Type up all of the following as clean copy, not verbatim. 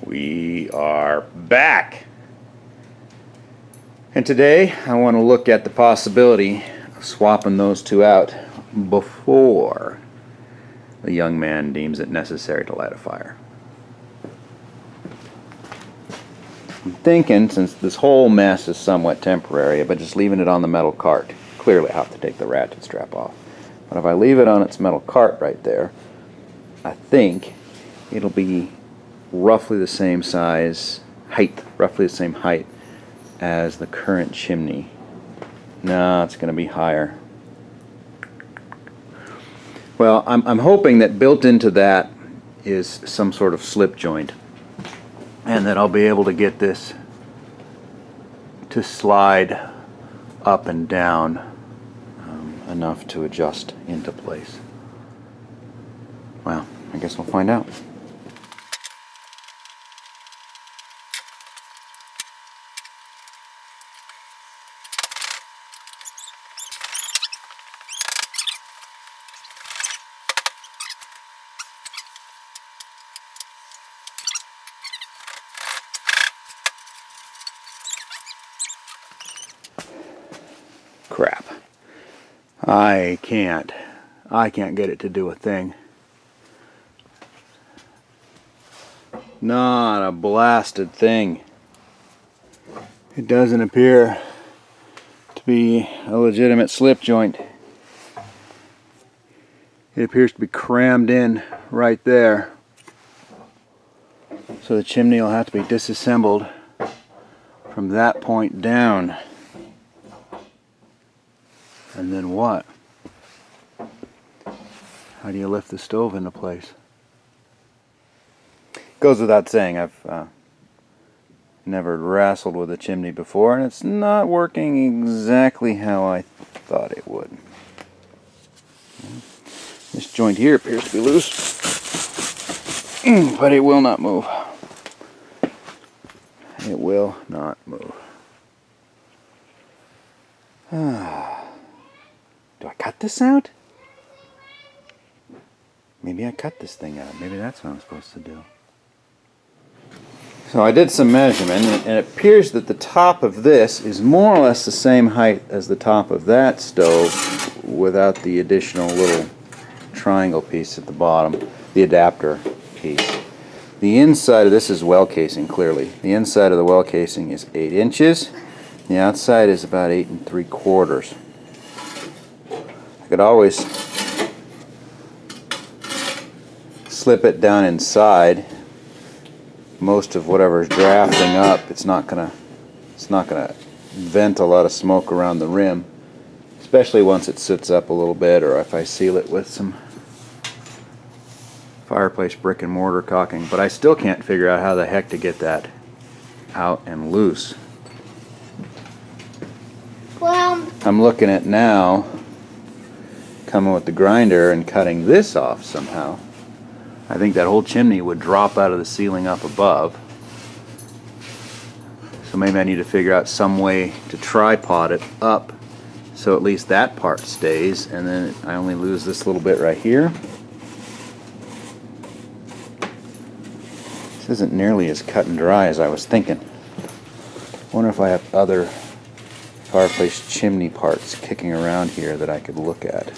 We are back, and today I want to look at the possibility of swapping those two out before the young man deems it necessary to light a fire. I'm thinking, since this whole mess is somewhat temporary, but just leaving it on the metal cart. Clearly I have to take the ratchet strap off, but if I leave it on its metal cart right there, I think it'll be roughly the same roughly the same height as the current chimney. No, it's going to be higher. Well, I'm hoping that built into that is some sort of slip joint, and that I'll be able to get this to slide up and down enough to adjust into place. Well, I guess we'll find out. Crap. I can't get it to do a thing. Not a blasted thing. It doesn't appear to be a legitimate slip joint. It appears to be crammed in right there. So the chimney will have to be disassembled from that point down. And then what? How do you lift the stove into place? Goes without saying, I've never wrestled with a chimney before, and it's not working exactly how I thought it would. This joint here appears to be loose, but it will not move. It will not move. Do I cut this out? Maybe I cut this thing out. Maybe that's what I'm supposed to do. So I did some measurement, and it appears that the top of this is more or less the same height as the top of that stove without the additional little triangle piece at the bottom, the adapter piece. The inside of this is well casing, clearly. The inside of the well casing is 8 inches. The outside is about 8 3/4. I could always slip it down inside. Most of whatever's drafting up, it's not gonna vent a lot of smoke around the rim, especially once it sits up a little bit, or if I seal it with some fireplace brick and mortar caulking. But I still can't figure out how the heck to get that out and loose. Well, I'm looking at now coming with the grinder and cutting this off somehow. I think that whole chimney would drop out of the ceiling up above. So maybe I need to figure out some way to tripod it up so at least that part stays, and then I only lose this little bit right here. This isn't nearly as cut and dry as I was thinking. I wonder if I have other fireplace chimney parts kicking around here that I could look at.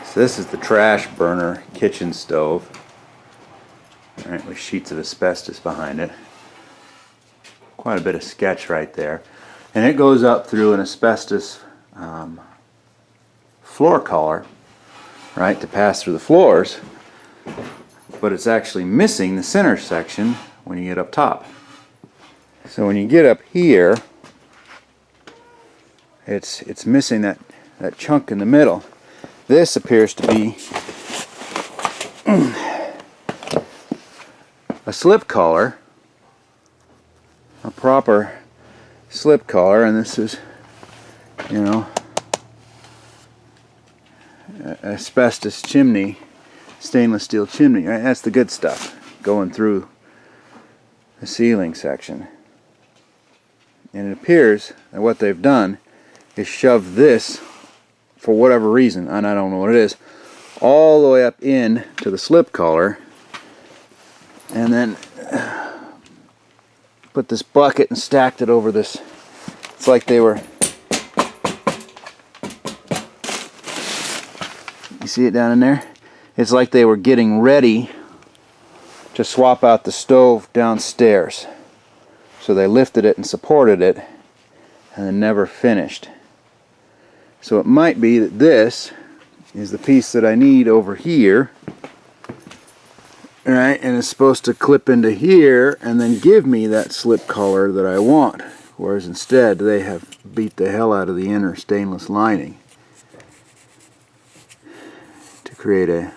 So this is the trash burner kitchen stove. Alright, with sheets of asbestos behind it. Quite a bit of sketch right there. And it goes up through an asbestos floor collar, right, to pass through the floors. But it's actually missing the center section when you get up top. So when you get up here, it's missing that chunk in the middle. This appears to be a slip collar, a proper slip collar, and this is, you know, asbestos chimney, stainless steel chimney. Right? That's the good stuff going through the ceiling section. And it appears that what they've done is shove this, for whatever reason, and I don't know what it is, all the way up in to the slip collar, and then put this bucket and stacked it over this. It's like they were, you see it down in there? It's like they were getting ready to swap out the stove downstairs. So they lifted it and supported it and then never finished. So it might be that this is the piece that I need over here. Alright, and it's supposed to clip into here and then give me that slip color that I want. Whereas instead they have beat the hell out of the inner stainless lining to create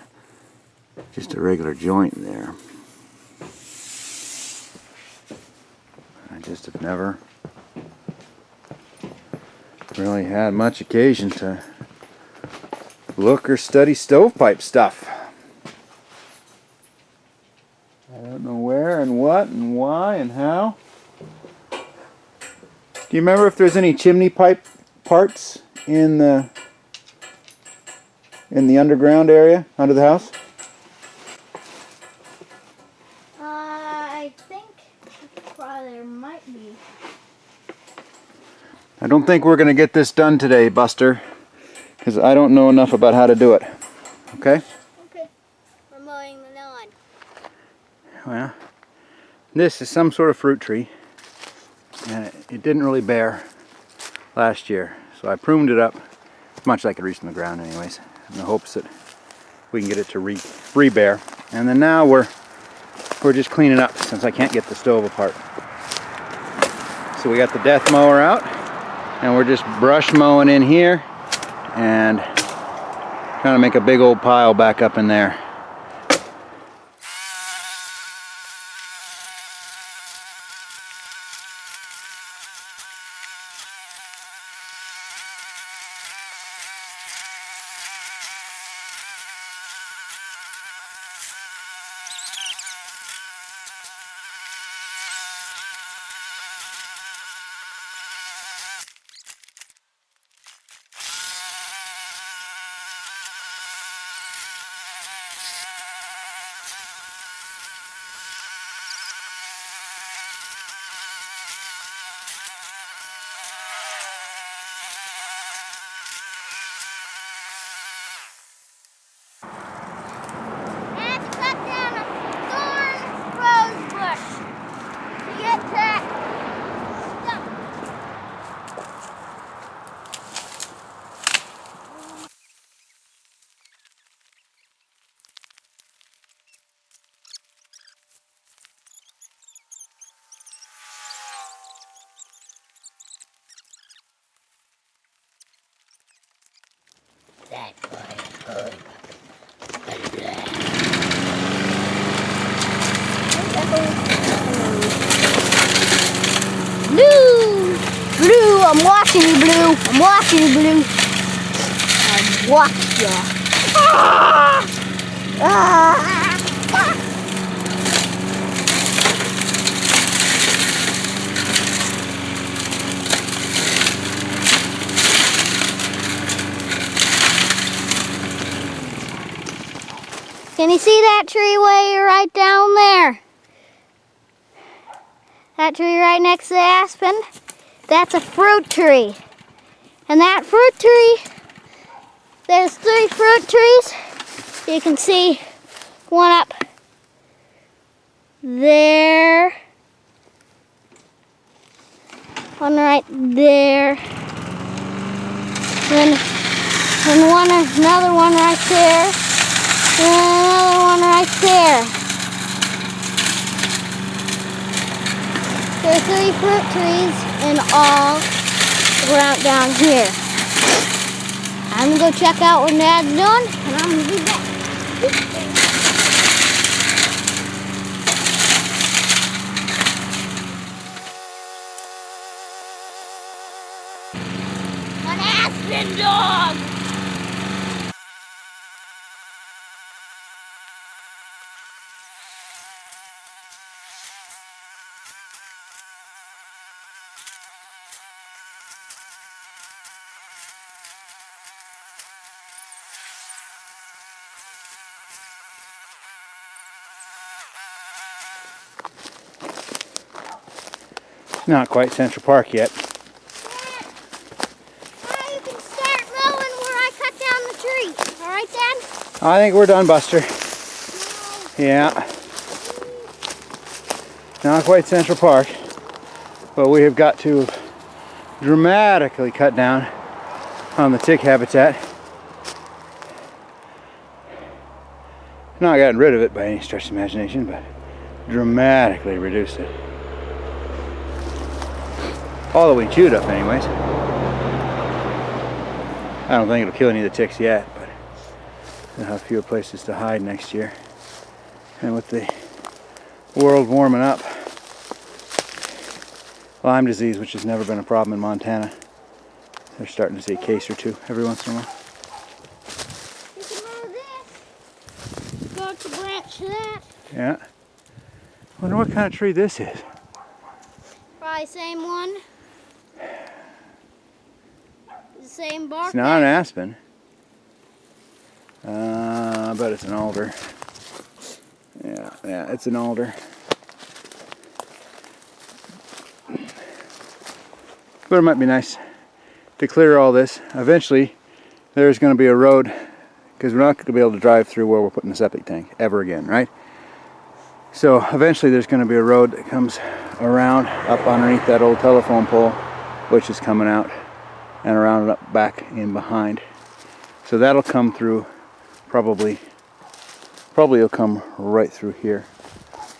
just a regular joint there. I just have never really had much occasion to look or study stovepipe stuff. I don't know where and what and why and how. Do you remember if there's any chimney pipe parts in the underground area under the house? I think probably there might be. I don't think we're going to get this done today, Buster, because I don't know enough about how to do it. Okay? Okay. We're mowing the lawn. Well, this is some sort of fruit tree, and it didn't really bear last year, so I pruned it up as much as I could reach from the ground anyways, in the hopes that we can get it to re-bear. And then now we're just cleaning up since I can't get the stove apart. So we got the death mower out, and we're just brush mowing in here and trying to make a big old pile back up in there. Blue, I'm watching you, Blue. I'm watching you, Blue. I'm watching you. Ah! Ah! Can you see that tree way right down there? That tree right next to the aspen? That's a fruit tree. And that fruit tree, there's 3 fruit trees. You can see one up there, one right there, then another one right there, and another one right there. There are 3 fruit trees in all around down here. I'm gonna go check out what Dad's doing, and I'm gonna be back. An aspen dog! Not quite Central Park yet. Now you can start mowing where I cut down the tree. All right, Dad? I think we're done, Buster. No. Yeah. Not quite Central Park, but we have got to dramatically cut down on the tick habitat. Not gotten rid of it by any stretch of imagination, but dramatically reduced it. All that we chewed up anyways. I don't think it'll kill any of the ticks yet, but they'll have fewer places to hide next year. And with the world warming up, Lyme disease, which has never been a problem in Montana, they're starting to see a case or two every once in a while. You can mow this. Go to branch that. Yeah. Wonder what kind of tree this is. Probably same one. The same bark. It's not an aspen. I bet it's an alder. Yeah, it's an alder. But it might be nice to clear all this. Eventually, there's going to be a road, because we're not going to be able to drive through where we're putting the septic tank ever again, right? So eventually there's going to be a road that comes around up underneath that old telephone pole, which is coming out and around and up back in behind. So that'll come through probably it'll come right through here,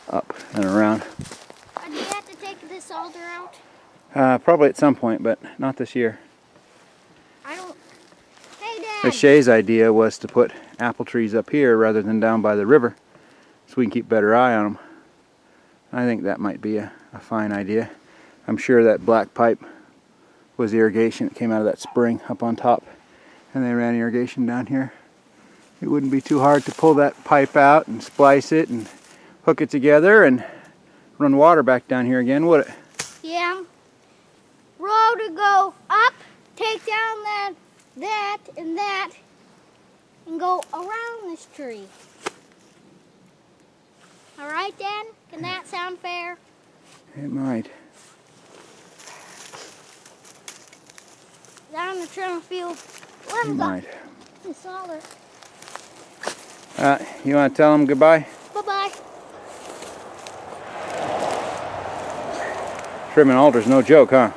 up and around. Do you have to take this alder out? Probably at some point, but not this year. I don't. Hey, Dad. But Shay's idea was to put apple trees up here rather than down by the river, so we can keep better eye on them. I think that might be a fine idea. I'm sure that black pipe was irrigation that came out of that spring up on top, and they ran irrigation down here. It wouldn't be too hard to pull that pipe out and splice it and hook it together and run water back down here again, would it? Yeah. Road to go up, take down that, and go around this tree. All right, Dan? Can that sound fair? It might. Down the trim field. It might. It's solid. You want to tell them goodbye? Bye-bye. Trimming alder's no joke, huh?